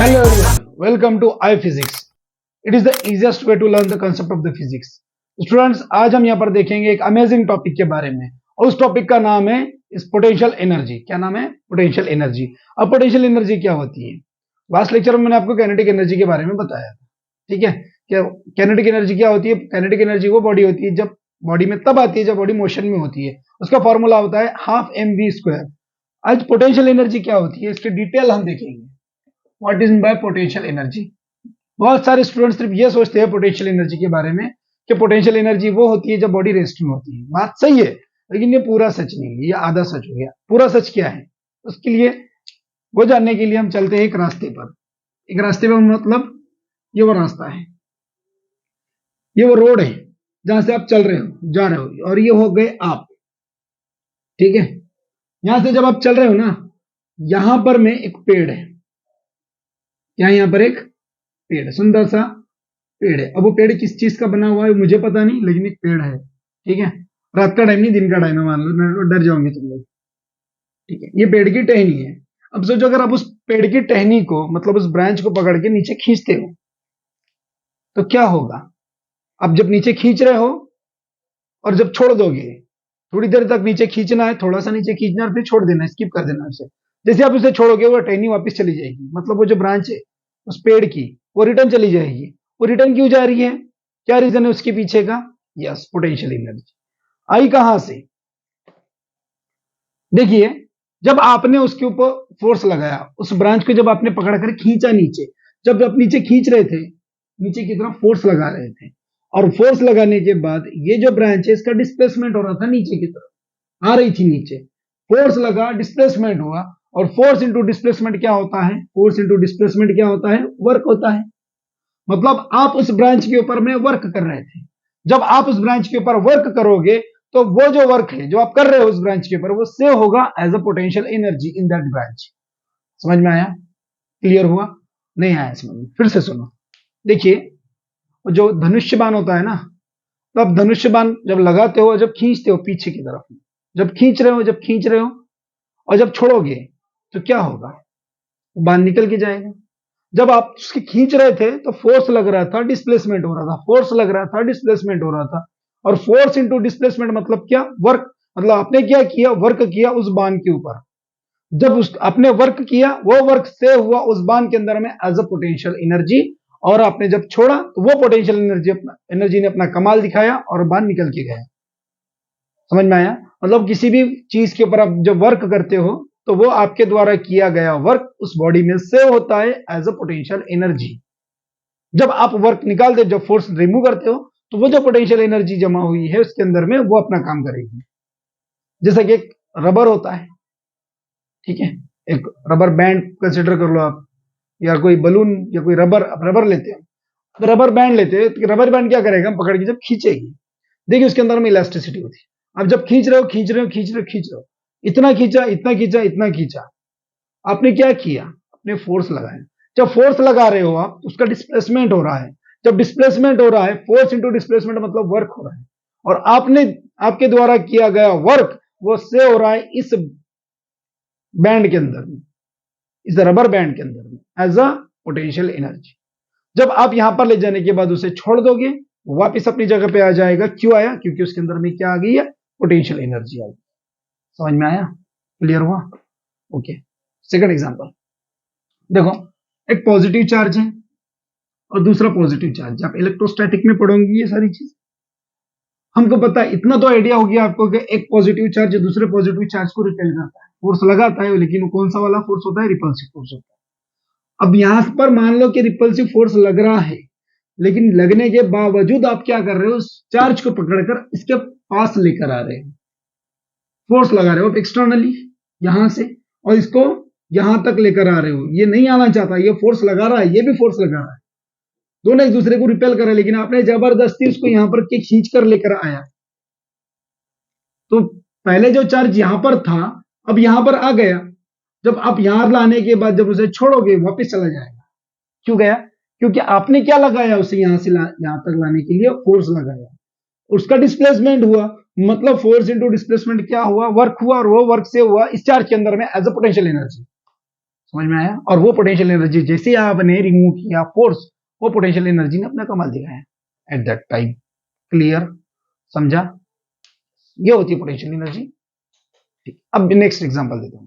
Hello everyone, welcome to iPhysics. It is the easiest way to learn the concept of the physics. Students, आज हम यहाँ पर देखेंगे एक अमेजिंग टॉपिक के बारे में और उस टॉपिक का नाम है इस पोटेंशियल एनर्जी। क्या नाम है? Potential energy. अब पोटेंशियल एनर्जी क्या होती है? लास्ट लेक्चर में मैंने आपको काइनेटिक एनर्जी के बारे में बताया था, ठीक है? क्या काइनेटिक एनर्जी क्या होती है? काइनेटिक एनर्जी वो बॉडी होती है जब बॉडी में तब आती है जब बॉडी मोशन में होती है। उसका फॉर्मूला होता है हाफ mv²। आज पोटेंशियल एनर्जी क्या होती है इसकी डिटेल हम देखेंगे। What is by potential energy? बहुत सारे स्टूडेंट सिर्फ ये सोचते हैं पोटेंशियल एनर्जी के बारे में कि पोटेंशियल एनर्जी वो होती है जब बॉडी रेस्ट में होती है। बात सही है, लेकिन ये पूरा सच नहीं है, ये आधा सच हो गया। पूरा सच क्या है उसके लिए वो जानने के लिए हम चलते हैं एक रास्ते पर। एक रास्ते पर मतलब ये वो रास्ता है, ये वो रोड है जहां से आप चल रहे हो, जा रहे हो, और ये हो गए आप, ठीक है? यहां से जब आप चल रहे हो ना, यहां पर में एक पेड़ है। यहाँ पर एक पेड़ है, सुंदर सा पेड़ है। अब वो पेड़ किस चीज का बना हुआ है मुझे पता नहीं, लेकिन एक पेड़ है, ठीक है? रात का टाइम नहीं, दिन का टाइम है, मान लो, डर जाओगे तुम लोग, ठीक है? ये पेड़ की टहनी है। अब सोचो अगर आप उस पेड़ की टहनी को मतलब उस ब्रांच को पकड़ के नीचे खींचते हो तो क्या होगा? अब जब नीचे खींच रहे हो और जब छोड़ दोगे, थोड़ी देर तक नीचे खींचना है, थोड़ा सा नीचे खींचना है, फिर छोड़ देना है, स्किप कर देना है उसे। जैसे आप उसे छोड़ोगे वो टहनी वापस चली जाएगी, मतलब वो जो ब्रांच है उस पेड़ की वो रिटर्न चली जाएगी। वो रिटर्न क्यों जा रही है? क्या रीजन है उसके पीछे का? Yes, potential energy. आई कहां से? देखिए, जब आपने उसके ऊपर फोर्स लगाया, उस ब्रांच को जब आपने पकड़कर खींचा नीचे, जब आप नीचे खींच रहे थे, नीचे की तरफ फोर्स लगा रहे थे, और फोर्स लगाने के बाद ये जो ब्रांच है इसका डिस्प्लेसमेंट हो रहा था, नीचे की तरफ आ रही थी नीचे। फोर्स लगा, डिस्प्लेसमेंट हुआ, और फोर्स इंटू डिस्प्लेसमेंट क्या होता है? फोर्स इंटू डिस्प्लेसमेंट क्या होता है? वर्क होता है। मतलब आप उस ब्रांच के ऊपर में वर्क कर रहे थे। जब आप उस ब्रांच के ऊपर वर्क करोगे तो वो जो वर्क है जो आप कर रहे हो उस ब्रांच के ऊपर, वो सेव होगा as a potential energy in that branch. समझ में आया? क्लियर हुआ? नहीं आया समझ में? फिर से सुनो। देखिए, जो धनुष्य बाण होता है ना, तो आप धनुष्य बाण जब लगाते हो, जब खींचते हो पीछे की तरफ, जब खींच रहे हो और जब छोड़ोगे तो क्या होगा? बाण निकल के जाएगा। जब आप उसके खींच रहे थे तो फोर्स लग रहा था, डिस्प्लेसमेंट हो रहा था, फोर्स लग रहा था, डिस्प्लेसमेंट हो रहा था। और फोर्स इंटू डिस्प्लेसमेंट मतलब क्या? वर्क। मतलब आपने क्या किया? वर्क किया उस बाण के ऊपर। जब उस आपने वर्क किया, वो वर्क सेव हुआ उस बाण के अंदर में एज अ पोटेंशियल एनर्जी, और आपने जब छोड़ा तो वो पोटेंशियल एनर्जी ने अपना कमाल दिखाया और बाण निकल के गया। समझ में आया? मतलब किसी भी चीज के ऊपर आप जब वर्क करते हो तो वो आपके द्वारा किया गया वर्क उस बॉडी में सेव होता है एज अ पोटेंशियल एनर्जी। जब आप वर्क निकालते, जब फोर्स रिमूव करते हो, तो वो जो पोटेंशियल एनर्जी जमा हुई है उसके अंदर में वो अपना काम करेगी। जैसा कि एक रबर होता है, ठीक है? एक रबर बैंड कंसिडर कर लो आप, या कोई बलून, या कोई रबर लेते हो। रबर बैंड लेते हैं तो रबर बैंड क्या करेगा? पकड़ के जब खींचेगी, देखिए उसके अंदर में इलास्टिसिटी होती है। अब जब खींच रहे हो, इतना खींचा, इतना खींचा, इतना खींचा, आपने क्या किया? आपने फोर्स लगाया। जब फोर्स लगा रहे हो आप, उसका डिस्प्लेसमेंट हो रहा है। जब डिस्प्लेसमेंट हो रहा है, फोर्स इंटू डिस्प्लेसमेंट मतलब वर्क हो रहा है, और आपने आपके द्वारा किया गया वर्क वो सेव हो रहा है इस बैंड के अंदर में, इस रबर बैंड के अंदर में एज अ पोटेंशियल एनर्जी। जब आप यहां पर ले जाने के बाद उसे छोड़ दोगे, वापस अपनी जगह पे आ जाएगा। क्यों आया? क्योंकि उसके अंदर में क्या आ गई है? पोटेंशियल एनर्जी आ गई। समझ में आया? क्लियर हुआ? ओके। सेकंड एग्जांपल देखो, एक पॉजिटिव चार्ज है और दूसरा पॉजिटिव चार्ज। आप इलेक्ट्रोस्टैटिक में पढ़ोगे ये सारी चीज, हमको पता है। इतना तो आइडिया हो गया आपको कि एक पॉजिटिव चार्ज दूसरे पॉजिटिव चार्ज को रिपेल करता है, फोर्स लगाता है, लेकिन वो कौन सा वाला फोर्स होता है? रिपल्सिव फोर्स होता है। अब यहां पर मान लो कि रिपल्सिव फोर्स लग रहा है, लेकिन लगने के बावजूद आप क्या कर रहे हो? उस चार्ज को पकड़कर इसके पास लेकर आ रहे हो, फोर्स लगा रहे हो एक्सटर्नली यहां से, और इसको यहां तक लेकर आ रहे हो। ये नहीं आना चाहता, ये फोर्स लगा रहा है, ये भी फोर्स लगा रहा है, दोनों एक दूसरे को रिपेल कर रहे हैं, लेकिन आपने जबरदस्ती उसको यहां पर के खींच कर लेकर आया। तो पहले जो चार्ज यहां पर था अब यहां पर आ गया। जब आप यहां लाने के बाद जब उसे छोड़ोगे वापस चला जाएगा। क्यों गया? क्योंकि आपने क्या लगाया? उसे यहां से यहां तक लाने के लिए फोर्स लगाया, उसका डिस्प्लेसमेंट हुआ। मतलब फोर्स इंटू डिस्प्लेसमेंट क्या हुआ? वर्क हुआ, और वो वर्क से हुआ इस चार्ज के अंदर में एज अ पोटेंशियल एनर्जी। समझ में आया? और वो पोटेंशियल एनर्जी जैसे आपने रिमूव किया फोर्स, वो पोटेंशियल एनर्जी ने अपना कमाल दिखाया एट दैट टाइम। क्लियर? समझा? ये होती है पोटेंशियल एनर्जी। अब नेक्स्ट एग्जांपल देता हूं।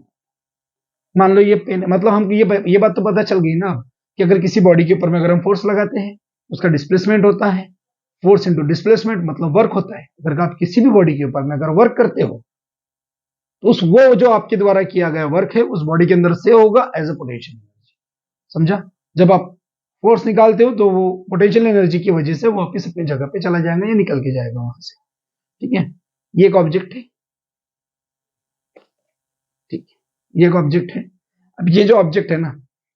मान लो ये पेन, मतलब हम ये बात तो पता चल गई ना कि अगर किसी बॉडी के ऊपर में अगर हम फोर्स लगाते हैं उसका डिस्प्लेसमेंट होता है। फोर्स इंटू डिस्प्लेसमेंट मतलब वर्क होता है। अगर आप किसी भी बॉडी के ऊपर में अगर वर्क करते हो तो उस वो जो आपके द्वारा किया गया वर्क है उस बॉडी के अंदर से होगा एज अ पोटेंशियल एनर्जी। समझा? जब आप फोर्स निकालते हो तो वो पोटेंशियल एनर्जी की वजह से वापस अपनी जगह पे चला जाएगा या निकल के जाएगा वहां से। ठीक है? ये एक ऑब्जेक्ट है। ठीक है, ये एक ऑब्जेक्ट है। अब ये जो ऑब्जेक्ट है ना,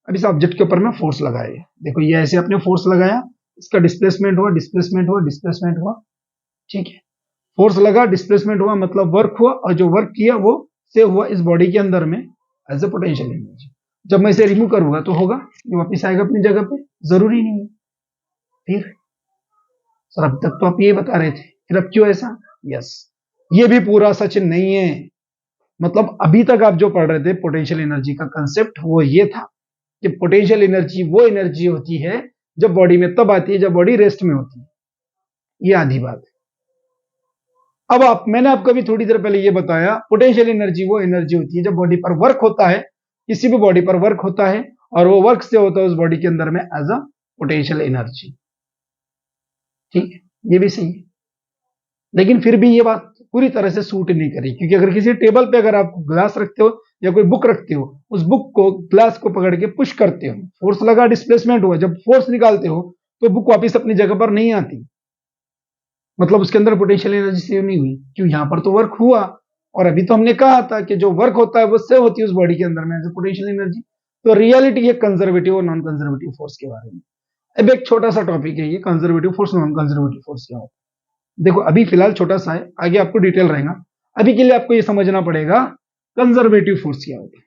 अब इस ऑब्जेक्ट के ऊपर में फोर्स लगाया। देखो ये ऐसे आपने फोर्स लगाया, इसका डिस्प्लेसमेंट हुआ, डिस्प्लेसमेंट हुआ, डिस्प्लेसमेंट हुआ। ठीक है, फोर्स लगा, डिस्प्लेसमेंट हुआ, मतलब वर्क हुआ, और जो वर्क किया वो से हुआ इस बॉडी के अंदर में एज ए पोटेंशियल एनर्जी। जब मैं इसे रिमूव करूंगा तो होगा ये वापस आएगा अपनी जगह पे, जरूरी नहीं है। फिर सर अब तक तो आप ये बता रहे थे, फिर अब क्यों ऐसा? यस, ये भी पूरा सच नहीं है। मतलब अभी तक आप जो पढ़ रहे थे पोटेंशियल एनर्जी का कंसेप्ट वो ये था कि पोटेंशियल एनर्जी वो एनर्जी होती है जब बॉडी में तब आती है जब बॉडी रेस्ट में होती है। ये आधी बात है। अब मैंने आपको अभी थोड़ी देर पहले ये बताया पोटेंशियल एनर्जी वो एनर्जी होती है जब बॉडी पर वर्क होता है, किसी भी बॉडी पर वर्क होता है और वो वर्क से होता है उस बॉडी के अंदर में एज अ पोटेंशियल एनर्जी। ठीक है, ये भी सही है, लेकिन फिर भी ये बात पूरी तरह से सूट नहीं करी, क्योंकि अगर किसी टेबल पे अगर आप ग्लास रखते हो या कोई बुक रखते हो, उस बुक को ग्लास को पकड़ के पुश करते हो, फोर्स लगा, डिस्प्लेसमेंट हुआ, जब फोर्स निकालते हो तो बुक वापस अपनी जगह पर नहीं आती, मतलब उसके अंदर पोटेंशियल एनर्जी सेव नहीं हुई। क्यों? यहां पर तो वर्क हुआ, और अभी तो हमने कहा था कि जो वर्क होता है वो सेव होती है उस बॉडी के अंदर में एज ए पोटेंशियल एनर्जी। तो रियलिटी है कंजर्वेटिव और नॉन कंजर्वेटिव फोर्स के बारे में। अब एक छोटा सा टॉपिक है ये, conservative force, non conservative force क्या होता है। देखो अभी फिलहाल छोटा सा है, आगे आपको डिटेल रहेगा। अभी के लिए आपको ये समझना पड़ेगा कंजर्वेटिव फोर्स क्या होता है।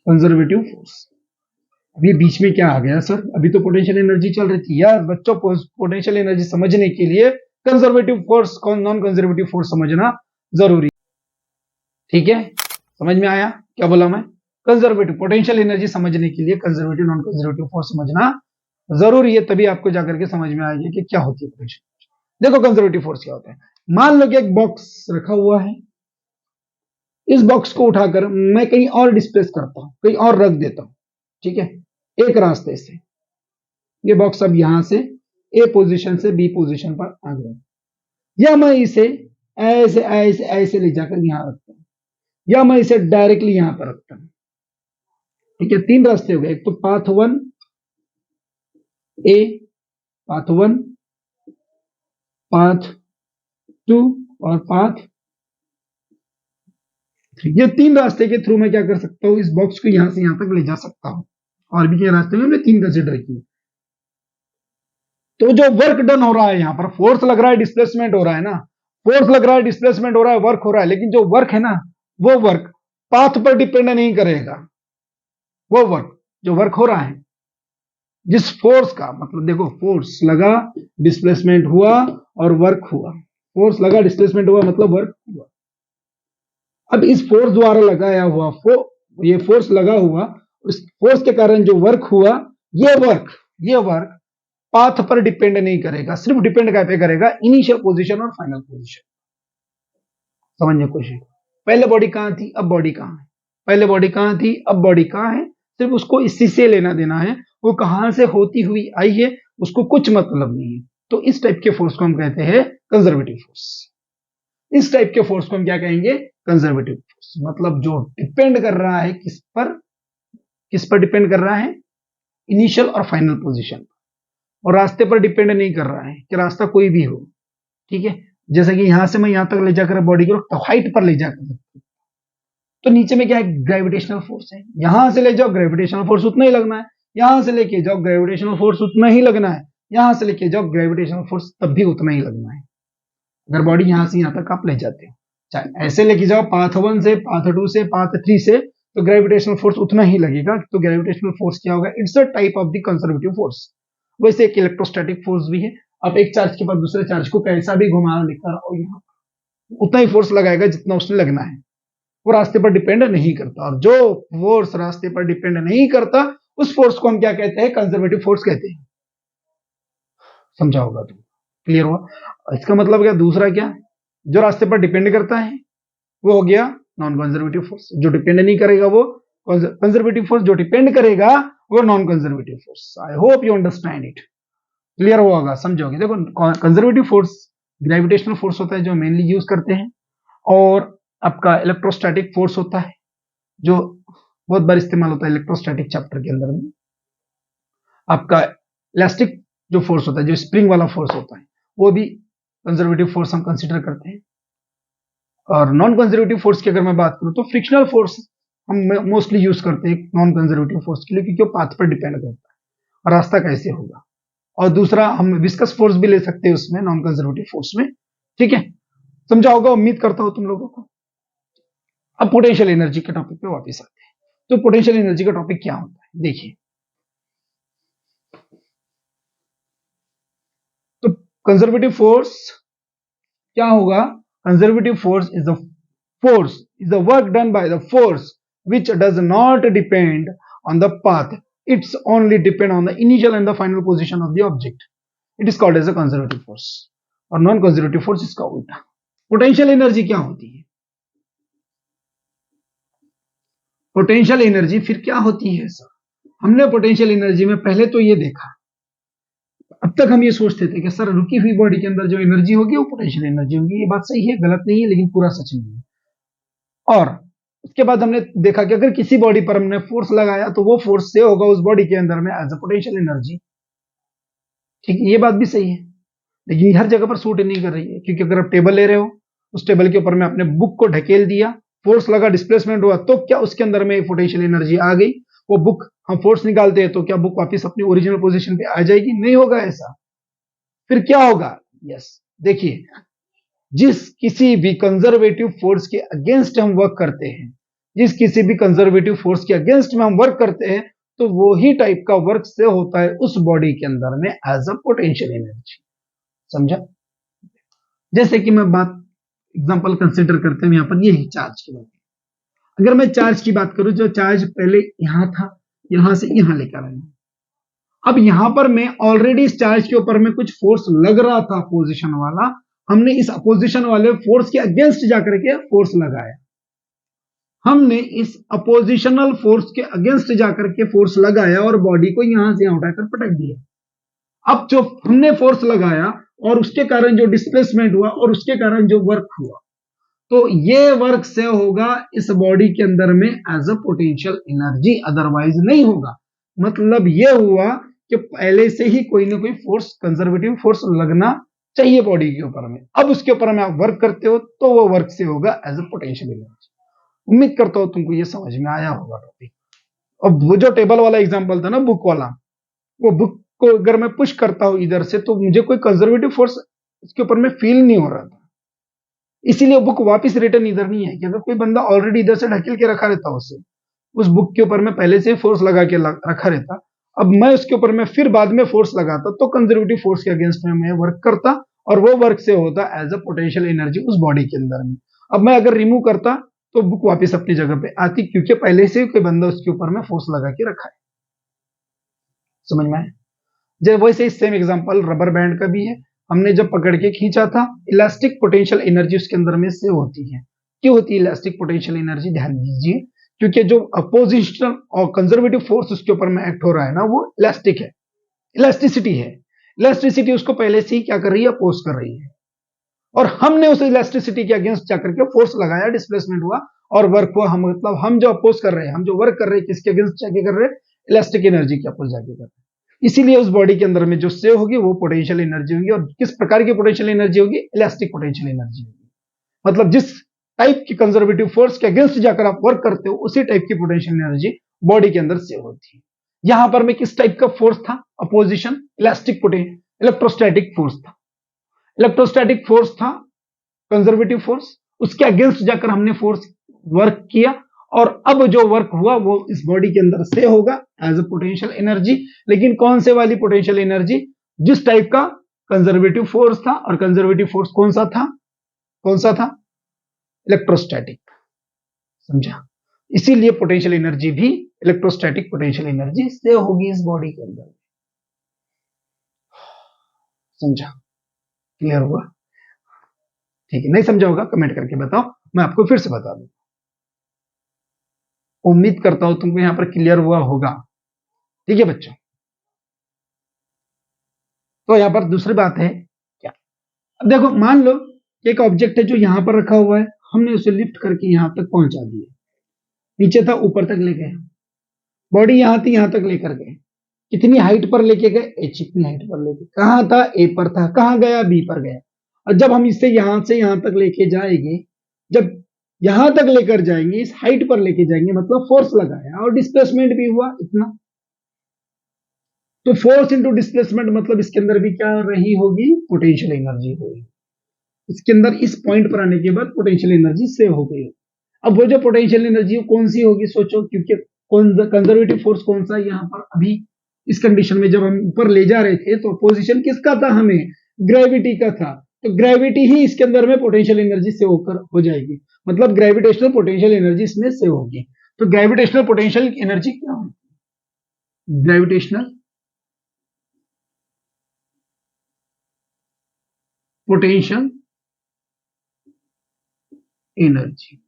कंजर्वेटिव फोर्स, अभी बीच में क्या आ गया सर? अभी तो पोटेंशियल एनर्जी चल रही थी यार। बच्चों, पोटेंशियल एनर्जी समझने के लिए conservative force, non conservative force समझना जरूरी। ठीक है, समझ में आया क्या बोला मैं? कंजर्वेटिव पोटेंशियल एनर्जी समझने के लिए कंजर्वेटिव नॉन कंजर्वेटिव फोर्स समझना जरूरी है, तभी आपको जाकर के समझ में आएगा कि क्या होती है पोटेंशियल। देखो कंजर्वेटिव फोर्स क्या होता है। मान लो कि एक बॉक्स रखा हुआ है, इस बॉक्स को उठाकर मैं कहीं और डिस्प्लेस करता हूं, कहीं और रख देता हूं। ठीक है, एक रास्ते से ये बॉक्स अब यहां से ए पोजीशन से बी पोजीशन पर आ गया, या मैं इसे ऐसे ऐसे ऐसे ले जाकर यहां रखता हूं, या मैं इसे डायरेक्टली यहां पर रखता हूं। ठीक है, तीन रास्ते हो गए। एक तो पाथ 1 ए, पाथ 1, पाथ 2 और पाथ 3। ये तीन रास्ते के थ्रू मैं क्या कर सकता हूं, इस बॉक्स को यहां से यहां तक ले जा सकता हूं। और भी क्या रास्ते में हमने तीन कंसिडर किए। तो जो वर्क डन हो रहा है यहां पर, फोर्स लग रहा है, डिस्प्लेसमेंट हो रहा है ना, फोर्स लग रहा है, डिस्प्लेसमेंट हो रहा है, वर्क हो रहा है, लेकिन जो वर्क है ना वो वर्क पाथ पर डिपेंड नहीं करेगा। वो वर्क जो वर्क हो रहा है जिस फोर्स का, मतलब देखो फोर्स लगा, डिस्प्लेसमेंट हुआ और वर्क हुआ, फोर्स लगा, डिस्प्लेसमेंट हुआ, मतलब वर्क हुआ। अब इस फोर्स द्वारा लगाया हुआ ये फोर्स लगा हुआ, उस फोर्स के कारण जो वर्क हुआ, ये वर्क पाथ पर डिपेंड नहीं करेगा, सिर्फ डिपेंड क्या पे करेगा, इनिशियल पोजीशन और फाइनल पोजीशन। समझने की कोशिश। पहले बॉडी कहां थी, अब बॉडी कहां है, पहले बॉडी कहां थी, अब बॉडी कहां है, सिर्फ उसको इसी से लेना देना है, वो कहां से होती हुई आई है उसको कुछ मतलब नहीं है। तो इस टाइप के फोर्स को हम कहते हैं कंजर्वेटिव फोर्स। इस टाइप के फोर्स को हम क्या कहेंगे, कंजर्वेटिव फोर्स। मतलब जो डिपेंड कर रहा है किस पर डिपेंड कर रहा है, इनिशियल और फाइनल पोजीशन, और रास्ते पर डिपेंड नहीं कर रहा है कि रास्ता कोई भी हो। ठीक है, जैसे कि यहां से मैं यहां तक ले जाकर बॉडी को तो हाइट पर ले जाकर, तो नीचे में क्या है, ग्रेविटेशनल फोर्स है, यहां से ले जाओ ग्रेविटेशनल फोर्स उतना ही लगना है, यहां से लेके जाओ ग्रेविटेशनल फोर्स उतना ही लगना है, यहां से लेके जाओ ग्रेविटेशनल फोर्स तब भी उतना ही लगना है। अगर बॉडी यहां से यहां तक आप ले जाते हो, चाहे ऐसे लेके जाओ पाथ 1 से, पाथ 2 से, पाथ 3 से, तो ग्रेविटेशनल फोर्स उतना ही लगेगा। तो ग्रेविटेशनल फोर्स क्या होगा, it's a type of the conservative force. वैसे एक इलेक्ट्रोस्टैटिक फोर्स भी है, आप एक चार्ज के बाद दूसरे चार्ज को कैसा भी घुमा लेकर और यहाँ उतना ही फोर्स लगाएगा जितना उसने लगना है। वो रास्ते पर डिपेंड नहीं करता, और जो फोर्स रास्ते पर डिपेंड नहीं करता उस फोर्स को हम क्या कहते हैं, कंजर्वेटिव फोर्स कहते हैं। समझा होगा तुम, क्लियर हुआ। इसका मतलब क्या, दूसरा क्या, जो रास्ते पर डिपेंड करता है वो हो गया नॉन कंजर्वेटिव फोर्स, जो डिपेंड नहीं करेगा वो कंजर्वेटिव फोर्स, जो डिपेंड करेगा वो non conservative force. I hope you understand it, clear होगा, समझोगे। देखो कंजर्वेटिव फोर्स ग्रेविटेशनल फोर्स होता है जो मेनली यूज करते हैं, और आपका इलेक्ट्रोस्टैटिक फोर्स होता है जो बहुत बार इस्तेमाल होता है इलेक्ट्रोस्टैटिक चैप्टर के अंदर में। आपका इलास्टिक जो फोर्स होता है, जो स्प्रिंग वाला फोर्स होता है, वो भी कंजर्वेटिव फोर्स हम कंसिडर करते हैं। और नॉन कंजर्वेटिव फोर्स की अगर मैं बात करूं तो फ्रिक्शनल फोर्स हम मोस्टली यूज करते हैं नॉन कंजर्वेटिव फोर्स के लिए, क्योंकि वो पाथ पर डिपेंड करता है और रास्ता कैसे होगा। और दूसरा हम विस्कस फोर्स भी ले सकते हैं उसमें, नॉन कंजर्वेटिव फोर्स में, ठीक है। समझा होगा, उम्मीद करता हूं तुम लोगों को। अब पोटेंशियल एनर्जी के टॉपिक पे वापस आते हैं। तो पोटेंशियल एनर्जी का टॉपिक क्या होता है, देखिए। तो कंजर्वेटिव फोर्स क्या होगा, conservative force is the work done by the force which does not depend on the path, it's only depend on the initial and the final position of the object. It is called as a conservative force, और non conservative force इसका उल्टा। Potential energy क्या होती है, potential energy फिर क्या होती है सर? हमने पोटेंशियल एनर्जी में पहले तो ये देखा, अब तक हम ये सोचते थे कि सर रुकी हुई बॉडी के अंदर जो एनर्जी होगी वो पोटेंशियल एनर्जी होगी। ये बात सही है, गलत नहीं है, लेकिन पूरा सच नहीं है। और उसके बाद हमने देखा कि अगर किसी बॉडी पर हमने फोर्स लगाया तो वो फोर्स से होगा उस बॉडी के अंदर में एज अ पोटेंशियल एनर्जी। ठीक है, ये बात भी सही है, लेकिन हर जगह पर सूट नहीं कर रही है। क्योंकि अगर आप टेबल ले रहे हो, उस टेबल के ऊपर में आपने बुक को ढकेल दिया, फोर्स लगा, डिस्प्लेसमेंट हुआ, तो क्या उसके अंदर में पोटेंशियल एनर्जी आ गई? वो बुक हम फोर्स निकालते हैं तो क्या बुक वापस अपनी ओरिजिनल पोजीशन पे आ जाएगी? नहीं होगा ऐसा। फिर क्या होगा? यस, देखिए, जिस किसी भी कंजर्वेटिव फोर्स के अगेंस्ट हम वर्क करते हैं, जिस किसी भी कंजर्वेटिव फोर्स के अगेंस्ट में हम वर्क करते हैं, तो वो ही टाइप का वर्क से होता है उस बॉडी के अंदर में एज अ पोटेंशियल एनर्जी। समझा? जैसे कि मैं बात एग्जांपल कंसीडर करते हैं यहां पर, ये चार्ज की बात। अगर मैं चार्ज की बात करूं, जो चार्ज पहले यहां था, यहां से यहां लेकर आया, अब यहां पर मैं ऑलरेडी इस चार्ज के ऊपर में कुछ फोर्स लग रहा था अपोजिशन वाला, हमने इस अपोजिशन वाले फोर्स के अगेंस्ट जाकर के फोर्स लगाया, हमने इस अपोजिशनल फोर्स के अगेंस्ट जाकर के फोर्स लगाया और बॉडी को यहां से उठाकर पटक दिया। अब जो हमने फोर्स लगाया और उसके कारण जो डिस्प्लेसमेंट हुआ और उसके कारण जो वर्क हुआ, तो ये वर्क से होगा इस बॉडी के अंदर में as a potential energy, otherwise नहीं होगा। मतलब ये हुआ कि पहले से ही कोई ना कोई फोर्स, कंजर्वेटिव फोर्स लगना चाहिए बॉडी के ऊपर में, अब उसके ऊपर में आप वर्क करते हो तो वो वर्क से होगा एज अ पोटेंशियल एनर्जी। उम्मीद करता हूं तुमको ये समझ में आया होगा टॉपिक। अब वो जो टेबल वाला एग्जांपल था ना, बुक वाला, वो बुक को अगर मैं पुश करता हूं इधर से, तो मुझे कोई कंजर्वेटिव फोर्स इसके ऊपर में फील नहीं हो रहा था, इसीलिए बुक वापस रिटर्न इधर नहीं है। कि अगर कोई बंदा ऑलरेडी इधर से ढकेल के रखा रहता, उसे उस बुक के ऊपर में पहले से फोर्स लगा के रखा रहता, अब मैं उसके ऊपर में फिर बाद में फोर्स लगाता, तो कंजर्वेटिव फोर्स के अगेंस्ट में मैं वर्क करता और वो वर्क से होता एज अ पोटेंशियल एनर्जी उस बॉडी के अंदर में। अब मैं अगर रिमूव करता तो बुक वापस अपनी जगह पे आती, क्योंकि पहले से कोई बंदा उसके ऊपर में फोर्स लगा के रखा है। समझ में आया? जब वैसे सेम एग्जांपल रबर बैंड का भी है, हमने जब पकड़ के खींचा था, इलास्टिक पोटेंशियल एनर्जी उसके अंदर में से होती है। क्यों होती है इलास्टिक पोटेंशियल एनर्जी? ध्यान दीजिए, क्योंकि जो अपोजिशनल और कंजर्वेटिव फोर्स उसके ऊपर में एक्ट हो रहा है ना, वो इलास्टिक है, इलास्टिसिटी है। इलास्टिसिटी उसको पहले से ही क्या कर रही है? अपोज कर रही है, और हमने उस इलास्टिसिटी के अगेंस्ट जाकर के फोर्स लगाया, डिस्प्लेसमेंट हुआ और वर्क हुआ। हम मतलब हम जो अपोज कर रहे हैं, हम जो वर्क कर रहे हैं, किसके अगेंस्ट जाके कर रहे हैं? इलास्टिक एनर्जी के अपोज जाके कर रहे हैं। इसीलिए उस बॉडी के अंदर में जो सेव होगी वो पोटेंशियल एनर्जी होगी। और किस प्रकार की पोटेंशियल एनर्जी होगी? इलास्टिक पोटेंशियल एनर्जी होगी। मतलब जिस टाइप की कंजर्वेटिव फोर्स के अगेंस्ट जाकर आप वर्क करते हो, उसी टाइप की पोटेंशियल एनर्जी बॉडी के अंदर सेव होती है। यहां पर में किस टाइप का फोर्स था? Opposition, elastic potential, electrostatic force था। इलेक्ट्रोस्टैटिक फोर्स था कंजर्वेटिव फोर्स, उसके अगेंस्ट जाकर हमने फोर्स वर्क किया, और अब जो वर्क हुआ वो इस बॉडी के अंदर से होगा एज अ पोटेंशियल एनर्जी। लेकिन कौन से वाली पोटेंशियल एनर्जी? जिस टाइप का कंजर्वेटिव फोर्स था, और कंजर्वेटिव फोर्स कौन सा था? कौन सा था? इलेक्ट्रोस्टैटिक। समझा? इसीलिए पोटेंशियल एनर्जी भी इलेक्ट्रोस्टैटिक पोटेंशियल एनर्जी से होगी इस बॉडी के अंदर। समझा? क्लियर हुआ? ठीक है, नहीं समझा होगा कमेंट करके बताओ, मैं आपको फिर से बता दूं। उम्मीद करता हूं तुमको यहां पर क्लियर हुआ होगा। ठीक है बच्चों, तो यहां पर दूसरी बात है क्या, अब देखो मान लो एक ऑब्जेक्ट है जो यहां पर रखा हुआ है, हमने उसे लिफ्ट करके यहां तक पहुंचा दिया, नीचे था ऊपर तक ले गए, बॉडी यहां थी यहां तक लेकर गए, कितनी हाइट पर लेके गए, एच इतनी हाइट पर लेके, कहां था, ए पर था, कहां गया, बी पर गया। और जब हम इसे यहां से यहां तक लेके जाएंगे, जब यहां तक लेकर जाएंगे, इस हाइट पर लेके जाएंगे, मतलब फोर्स लगाया और डिस्प्लेसमेंट भी हुआ इतना, तो फोर्स इंटू डिस्प्लेसमेंट मतलब इसके अंदर भी क्या रही होगी, पोटेंशियल एनर्जी होगी। इसके अंदर इस पॉइंट पर आने के बाद पोटेंशियल एनर्जी सेव हो गई। अब वो जो पोटेंशियल एनर्जी कौन सी होगी सोचो, क्योंकि कंजर्वेटिव फोर्स कौन सा है यहाँ पर, अभी इस कंडीशन में जब हम ऊपर ले जा रहे थे तो पोजीशन किसका था, हमें ग्रेविटी का था, तो ग्रेविटी ही इसके अंदर में पोटेंशियल एनर्जी सेव होकर हो जाएगी, मतलब ग्रेविटेशनल पोटेंशियल एनर्जी इसमें सेव होगी। तो ग्रेविटेशनल पोटेंशियल एनर्जी क्या होगी, gravitational potential energy,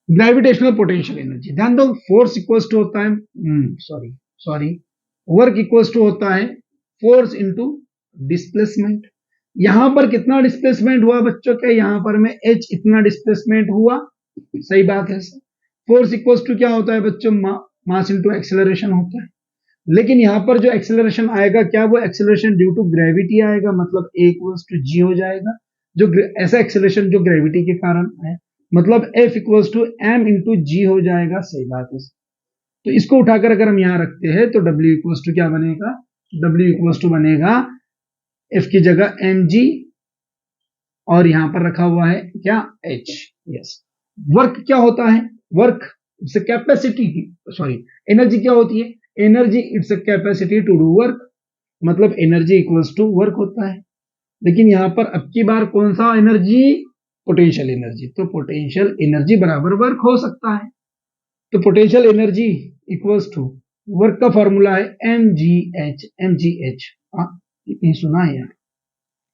gravitational potential energy, ध्यान दो, फोर्स इक्वल्स टू होता है सॉरी वर्क इक्वल्स टू होता है फोर्स इनटू डिस्प्लेसमेंट। यहां पर कितना डिस्प्लेसमेंट हुआ बच्चों, क्या यहां पर में एच इतना डिस्प्लेसमेंट हुआ, सही बात है। फोर्स इक्वल्स टू क्या होता है बच्चों, मास इनटू एक्सेलरेशन होता है, लेकिन यहां पर जो एक्सेलरेशन आएगा, क्या वो एक्सेलरेशन ड्यू टू ग्रेविटी आएगा, मतलब ए इक्वल्स टू जी हो जाएगा, जो ऐसा एक्सेलरेशन जो ग्रेविटी के कारण है, मतलब F equals to M into G हो जाएगा, सही बात है। तो इसको उठाकर अगर हम यहां रखते हैं तो W इक्वल्स टू क्या बनेगा, W इक्वल्स टू बनेगा F की जगह mg और यहां पर रखा हुआ है क्या, H। यस, वर्क क्या होता है, work it's a capacity, sorry energy क्या होती है, energy it's a capacity to do work, मतलब एनर्जी इक्वल्स टू वर्क होता है। लेकिन यहां पर अब की बार कौन सा एनर्जी, पोटेंशियल एनर्जी, तो पोटेंशियल एनर्जी बराबर वर्क हो सकता है। तो potential energy equals to work का फॉर्मूला है mgh, mgh कहीं सुना है यार,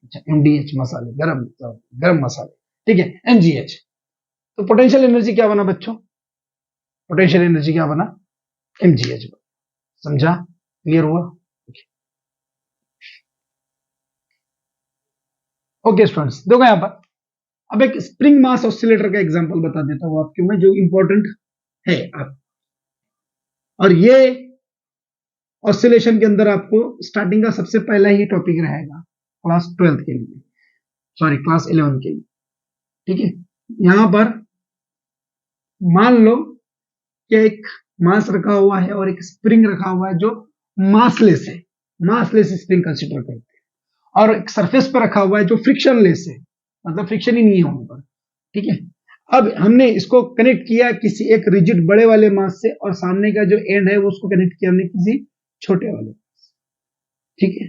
अच्छा mdh मसाले, गरम मसाले, ठीक है mgh। तो पोटेंशियल एनर्जी क्या बना बच्चों, पोटेंशियल एनर्जी क्या बना, mgh। समझा, क्लियर हुआ? ओके स्टूडेंट्स, देखो यहां पर अब एक स्प्रिंग मास ऑसिलेटर का एग्जांपल बता देता हूं आपको मैं, जो इंपॉर्टेंट है आप, और ये ऑसिलेशन के अंदर आपको स्टार्टिंग का सबसे पहला ही टॉपिक रहेगा क्लास 12 के लिए, सॉरी क्लास 11 के लिए, ठीक है। यहां पर मान लो कि एक मास रखा हुआ है और एक स्प्रिंग रखा हुआ है जो मासलेस है, मासलेस स्प्रिंग कंसिडर करते हैं, और एक सरफेस पर रखा हुआ है जो फ्रिक्शनलेस है, मतलब फ्रिक्शन ही नहीं है वहां पर, ठीक है। अब हमने इसको कनेक्ट किया किसी एक रिजिड बड़े वाले मास से, और सामने का जो एंड है वो उसको कनेक्ट किया हमने किसी छोटे वाले, ठीक है।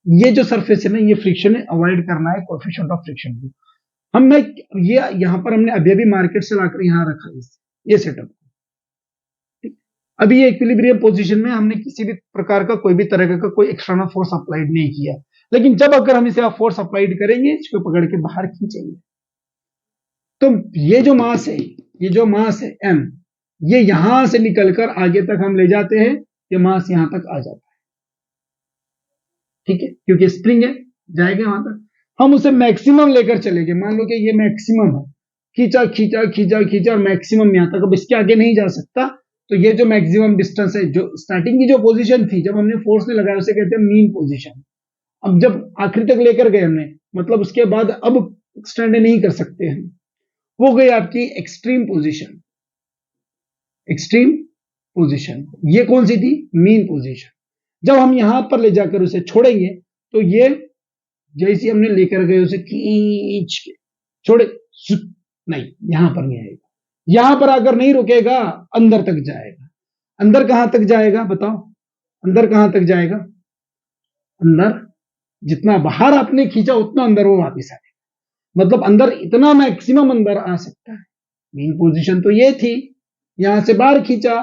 ये जो सरफेस है ना, ये फ्रिक्शन है, अवॉइड करना है कोएफिशिएंट ऑफ फ्रिक्शन को। हमने ये यहां पर हमने अभी अभी मार्केट से लाकर यहां रखा है ये सेटअप, अभी ये इक्विलिब्रियम पोजीशन में, हमने किसी भी प्रकार का कोई भी तरह का कोई एक्सटर्नल फोर्स अप्लाइड नहीं किया, लेकिन जब अगर हम इसे फोर्स अप्लाइड करेंगे, इसको पकड़ के बाहर खींचेंगे, तो ये जो मास है, ये जो मास है m, ये यहां से निकलकर आगे तक हम ले जाते हैं, ये मास यहां तक आ जाता है, ठीक है, क्योंकि स्प्रिंग है, जाएगा वहां तक, हम उसे मैक्सिमम लेकर चलेंगे, मान लो कि ये मैक्सिमम है, खींचा खींचा खींचा खींचा और मैक्सिमम यहां तक, अब इसके आगे नहीं जा सकता, तो ये जो मैक्सिमम डिस्टेंस है, जो स्टार्टिंग की जो पोजीशन थी जब हमने फोर्स ने लगाया, उसे कहते हैं मीन पोजीशन। अब जब आखिरी तक लेकर गए हमने, मतलब उसके बाद अब एक्सटेंड नहीं कर सकते हम, वो गई आपकी एक्सट्रीम पोजीशन, एक्सट्रीम पोजीशन, ये कौन सी थी, मीन पोजीशन। जब हम यहां पर ले जाकर उसे छोड़ेंगे, तो ये जैसे हमने लेकर गए उसे खींच के छोड़े, नहीं यहां पर नहीं आएगा, यहां पर आकर नहीं रुकेगा, अंदर तक जाएगा। अंदर कहां तक जाएगा बताओ, अंदर कहां तक जाएगा, अंदर जितना बाहर आपने खींचा उतना अंदर वो वापस आएगा, मतलब अंदर इतना मैक्सिमम अंदर आ सकता है, मेन पोजीशन तो ये थी, यहां से बाहर खींचा,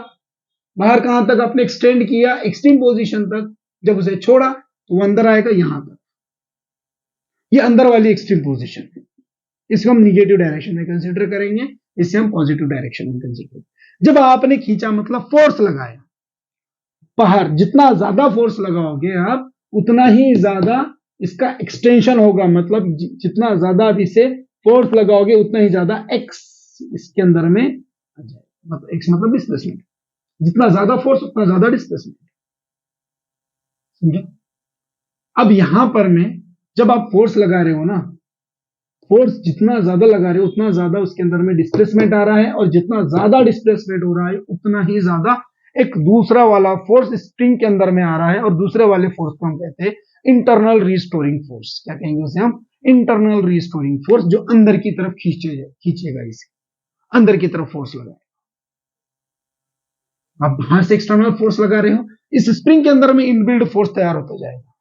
बाहर कहां तक आपने एक्सटेंड किया, एक्सट्रीम पोजीशन तक। जब उसे छोड़ा तो वो अंदर आएगा यहां तक, ये अंदर वाली एक्सट्रीम पोजीशन है। इसको हम निगेटिव डायरेक्शन में कंसीडर करेंगे, इसे हम पॉजिटिव डायरेक्शन में कंसीडर। जब आपने खींचा मतलब फोर्स लगाया, बाहर जितना ज्यादा फोर्स लगाओगे आप उतना ही ज्यादा इसका एक्सटेंशन होगा, मतलब जितना ज्यादा आप इसे फोर्स लगाओगे उतना ही ज्यादा एक्स इसके अंदर में आ जाएगा, मतलब एक्स मतलब डिस्प्लेसमेंट, जितना ज्यादा फोर्स उतना ज्यादा डिस्प्लेसमेंट, समझो। अब यहां पर मैं जब आप फोर्स लगा रहे हो ना, फोर्स जितना ज्यादा लगा रहे हो उतना ज्यादा उसके अंदर में डिस्प्लेसमेंट आ रहा है, और जितना ज्यादा डिस्प्लेसमेंट हो रहा है उतना ही ज्यादा एक दूसरा वाला फोर्स स्प्रिंग के अंदर में आ रहा है, और दूसरे वाले फोर्स को हम कहते हैं इंटरनल रिस्टोरिंग फोर्स। क्या कहेंगे उसे हम? इंटरनल रिस्टोरिंग फोर्स, जो अंदर की तरफ खींचेगा, इसे अंदर की तरफ फोर्स लगाएगा। आप बाहर से एक्सटर्नल फोर्स लगा रहे हो, इस स्प्रिंग के अंदर में इनबिल्ड फोर्स तैयार होता जाएगा,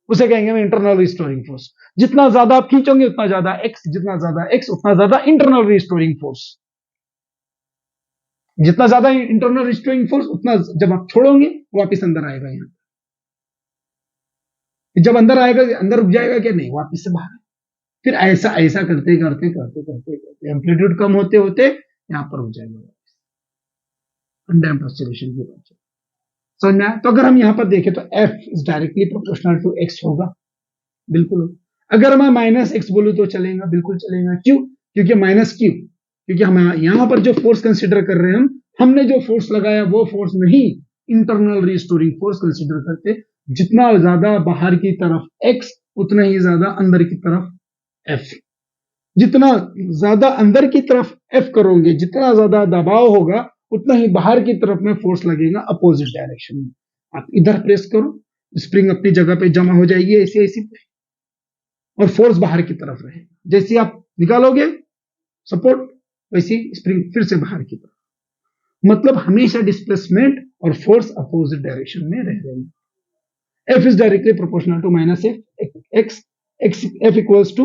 उसे कहेंगे हम इंटरनल रिस्टोरिंग फोर्स। जितना ज्यादा आप खींचोगे उतना ज्यादा एक्स, जितना ज्यादा एक्स उतना ज्यादा इंटरनल रिस्टोरिंग फोर्स, जितना ज्यादा इंटरनल रिस्टोरिंग फोर्स उतना जब आप छोड़ोगे वापस अंदर आएगा। यहां जब अंदर आएगा, अंदर रुक जाएगा क्या? नहीं, वापस से बाहर। फिर ऐसा ऐसा करते करते करते करते करते एम्पलीट्यूड कम होते होते यहां पर रुक जाएगा, अनडैम्प्ड ऑसिलेशन की बात समझ में आया? तो अगर हम यहां पर देखें तो F is directly proportional to X होगा, बिल्कुल होगा। अगर मैं माइनस एक्स बोलूं तो चलेगा, बिल्कुल चलेगा। क्यों? क्योंकि माइनस क्यों? क्योंकि हम यहां पर जो फोर्स कंसिडर कर रहे हैं, हमने जो फोर्स लगाया वो फोर्स नहीं इंटरनल रिस्टोरिंग फोर्स कंसिडर करते। जितना ज्यादा बाहर की तरफ एक्स उतना ही ज्यादा अंदर की तरफ एफ। जितना ज्यादा अंदर की तरफ एफ करोगे, जितना ज्यादा दबाव होगा उतना ही बाहर की तरफ में फोर्स लगेगा अपोजिट डायरेक्शन में। आप इधर प्रेस करो, स्प्रिंग अपनी जगह पे जमा हो जाएगी ऐसी ऐसी, और फोर्स बाहर की तरफ रहेगा। जैसे आप निकालोगे सपोर्ट, वैसी स्प्रिंग फिर से बाहर की तरफ, मतलब हमेशा डिस्प्लेसमेंट और फोर्स अपोजिट डायरेक्शन में रह रहे हैं। F is directly proportional to minus x, F equals to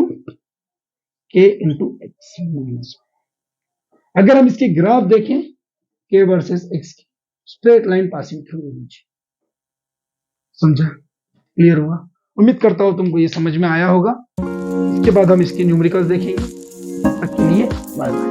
K into x minus। अगर हम इसकी ग्राफ देखें K वर्सेस x की, straight line passing through region. समझा? क्लियर हुआ? उम्मीद करता हूं तुमको ये समझ में आया होगा। इसके बाद हम इसके न्यूमेरिकल्स देखेंगे। तब तक के लिए बाय बाय।